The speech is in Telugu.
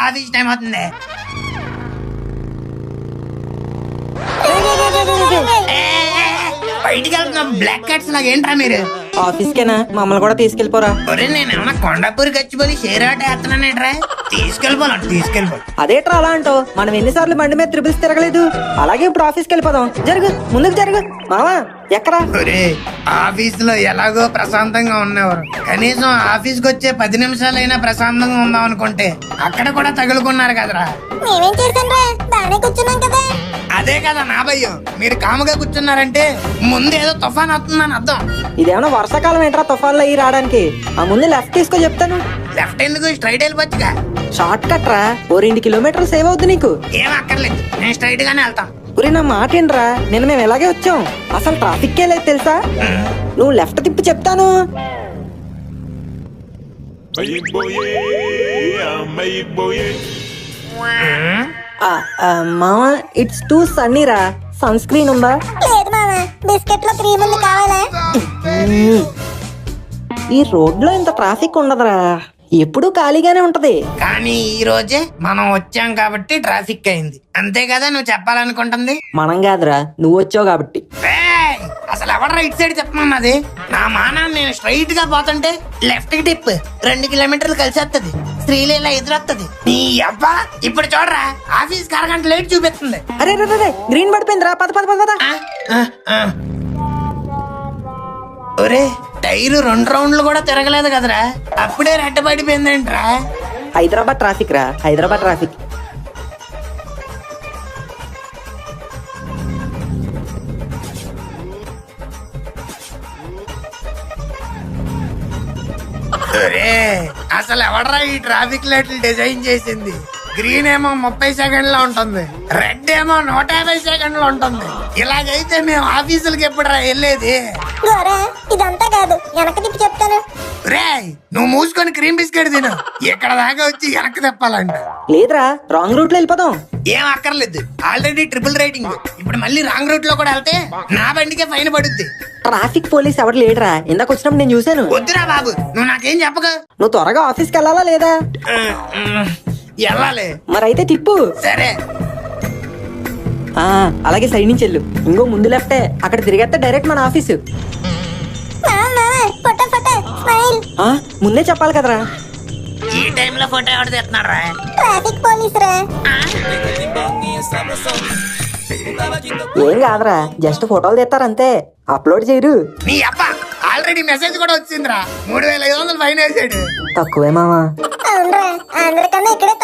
ఆఫీస్ టైం అవుతుంది. బయటికి వెళ్తున్నాం బ్లాక్ క్యాట్స్ లాగా. ఏంట్రా మీరు? ఆఫీస్ కేనా? మమ్మల్ని కూడా తీసుకెళ్ళిపోరా. ఒరే నేను ఏమన్నా కొండాపూరి గచ్చిపోయి షేర్ ఆట వేస్తున్నానేట్రా? తీసుకెళ్ళిపోవాలి. అదేట్రా అలా అంటో? మనం ఎన్నిసార్లు బండి మీద ట్రిపుల్స్ తిరగలేదు. అలాగే ఇప్పుడు ఆఫీస్కి వెళ్ళిపోదాం. జరుగు, ముందుకు జరుగు. మావా ఎక్కరా? ఒరే ఆఫీస్ లో ఎలాగో ప్రశాంతంగా ఉన్నవారు, కనీసం ఆఫీస్కి వచ్చే 10 నిమిషాలైనా ప్రశాంతంగా ఉందాం అనుకుంటే అక్కడ కూడా తగులుకున్నారు కదరా. మేమేం చేశాంరా? బాగానే కూర్చున్నాం కదా. అదే కదా నా భయం. మీరు కాముగా కూర్చున్నారంటే ముందేదో తుఫాన్ వస్తుందని అర్థం. ఇదేమన్నా వర్షాకాలం ఏంట్రా తుఫాన్లో అయ్యి రావడానికి? ఆ ముందు లెఫ్ట్ తీసుకో చెప్తాను. లెఫ్ట్ ఎందుకు, స్ట్రైట్ వెళ్ళిపోవచ్చుగా. షార్ట్ కట్ రా, ఓ 2 కిలోమీటర్లు సేవ్ అవుతుంది నీకు. ఏం అక్కర్లేదు, నేను స్ట్రైట్ గానే వెళ్తాం. ఒరే నా మాట ఏంట్రా, నిన్న మేము ఎలాగే వచ్చాం. అసలు ట్రాఫిక్ లేదు తెలుసా? నువ్వు లెఫ్ట్ తిప్పి చెప్తాను. మామా ఇట్స్ టూ సన్నీ రా. సన్ స్క్రీన్ ఉందా? లేదు మామ, బిస్కెట్ లో క్రీమ్ ఉంది, కావాలా? ఈ రోడ్ లో ఇంత ట్రాఫిక్ ఉండదురా, ఎప్పుడూ ఖాళీగానే ఉంటది. కానీ ఈ రోజే మనం వచ్చాం కాబట్టి ట్రాఫిక్ అయింది, అంతే కదా నువ్వు చెప్పాలనుకుంటుంది? మనం కాదురా, నువ్వు వచ్చావు కాబట్టి. ఏయ్, అసలు ఎవరు రైట్ సైడ్ చెప్పమన్నది? నా మానాన్ని నేను స్ట్రైట్ గా పోతుంటే లెఫ్ట్ కి టిప్ 2 కిలోమీటర్లు కలిసేస్తుంది. శ్రీలీల ఎదురొస్తుంది. నీ అబ్బా ఇప్పుడు చూడరా, ఆఫీస్ కి 1 గంట లేట్ చూపిస్తుంది. అరే రే గ్రీన్ పడిపోయిందిరా. పద పద పద పద. ఒరే టైరు 2 రౌండ్లు కూడా తిరగలేదు కదరా, అప్పుడే రెట్ట పడిపోయిందేంట్రా? హైదరాబాద్ ట్రాఫిక్ రా, హైదరాబాద్ ట్రాఫిక్. ఒరే అసలు ఎవడరా ఈ ట్రాఫిక్ లైట్లు డిజైన్ చేసింది? గ్రీన్ ఏమో 30 సెకండ్లో ఉంటుంది, రెడ్ ఏమో 150 సెకండ్లో ఉంటుంది. ఇలాగైతే మేము ఆఫీసులకి ఎప్పుడురా వెళ్ళేది? గోరా ఇదంతా కాదు, వెనక తిప్పి చెప్తాను. రే నువ్వు మూసుకొని క్రీమ్ బిస్కెట్ తిను, ఇక్కడ దాకా వచ్చి వెనక్కి తిప్పాలంట. లేదురా, రాంగ్ రూట్ లో వెళ్ళిపోదాం. ఏం అక్కర్లేదు, ఆల్రెడీ ట్రిపుల్ రేటింగ్. ఇప్పుడు మళ్ళీ రాంగ్ రూట్ లో కూడా వెళ్తే నా బండికే ఫైన్ పడుద్ది. ట్రాఫిక్ పోలీస్ ఎవరు లేడురా, ఇందాక వచ్చినప్పుడు నేను చూశాను. వద్దురా బాబు, నువ్వు నాకేం చెప్పగా. నువ్వు త్వరగా ఆఫీస్కి వెళ్ళాలా లేదా? వెళ్ళాలి. మరైతే తిప్పు. సరే అలాగే సైడ్ నుంచి వెళ్ళు. ఇంకో ముందు లెఫ్టే, అక్కడ తిరిగేస్తే డైరెక్ట్ మన ఆఫీసు. స్మైల్. ముందే చెప్పాలి కదరా. ఈ టైంలో ఫోటో ఎవరు తెస్తున్నాడు రా? ట్రాఫిక్ పోలీస్ రా. ఏం కాదురా, జస్ట్ ఫోటోలు తెస్తారు అంతే, అప్లోడ్ చేయరు. నీ అబ్బా ఆల్రెడీ మెసేజ్ కూడా వచ్చిందిరా, 3500 ఫైన్ వేసాడు. తక్కువే మామా. అవునరా, అందరికన్నా ఇక్కడే